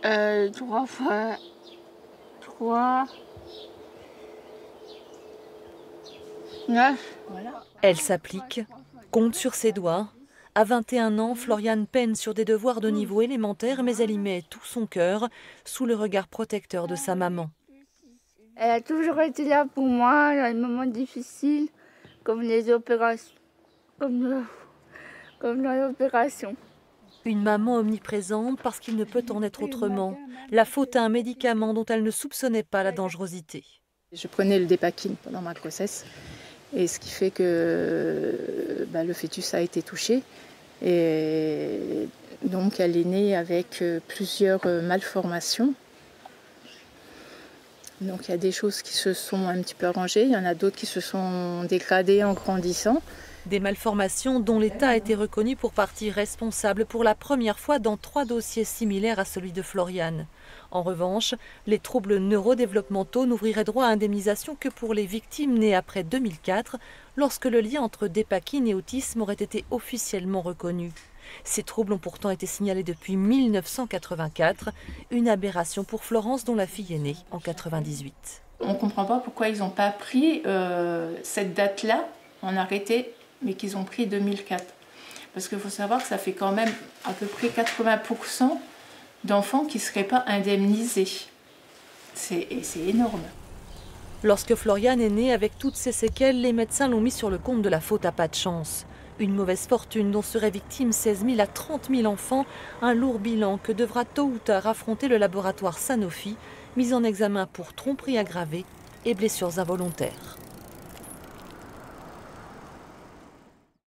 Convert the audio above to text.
3 fois 3, 9. Elle s'applique, compte sur ses doigts. À 21 ans, Floriane peine sur des devoirs de niveau élémentaire, mais elle y met tout son cœur, sous le regard protecteur de sa maman. Elle a toujours été là pour moi dans les moments difficiles, comme les opérations, comme dans l'opération. Une maman omniprésente parce qu'il ne peut en être autrement. La faute à un médicament dont elle ne soupçonnait pas la dangerosité. Je prenais le Dépakine pendant ma grossesse, et ce qui fait que le fœtus a été touché. Et donc elle est née avec plusieurs malformations. Donc il y a des choses qui se sont un petit peu arrangées, il y en a d'autres qui se sont dégradées en grandissant. Des malformations dont l'État a été reconnu pour partie responsable pour la première fois dans 3 dossiers similaires à celui de Floriane. En revanche, les troubles neurodéveloppementaux n'ouvriraient droit à indemnisation que pour les victimes nées après 2004, lorsque le lien entre Dépakine et autisme aurait été officiellement reconnu. Ces troubles ont pourtant été signalés depuis 1984, une aberration pour Florence dont la fille est née en 1998. On ne comprend pas pourquoi ils n'ont pas pris cette date-là en arrêté, mais qu'ils ont pris 2004. Parce qu'il faut savoir que ça fait quand même à peu près 80% d'enfants qui ne seraient pas indemnisés. C'est énorme. Lorsque Floriane est née avec toutes ses séquelles, les médecins l'ont mis sur le compte de la faute à pas de chance. Une mauvaise fortune dont seraient victimes 16 000 à 30 000 enfants, un lourd bilan que devra tôt ou tard affronter le laboratoire Sanofi, mis en examen pour tromperie aggravée et blessures involontaires.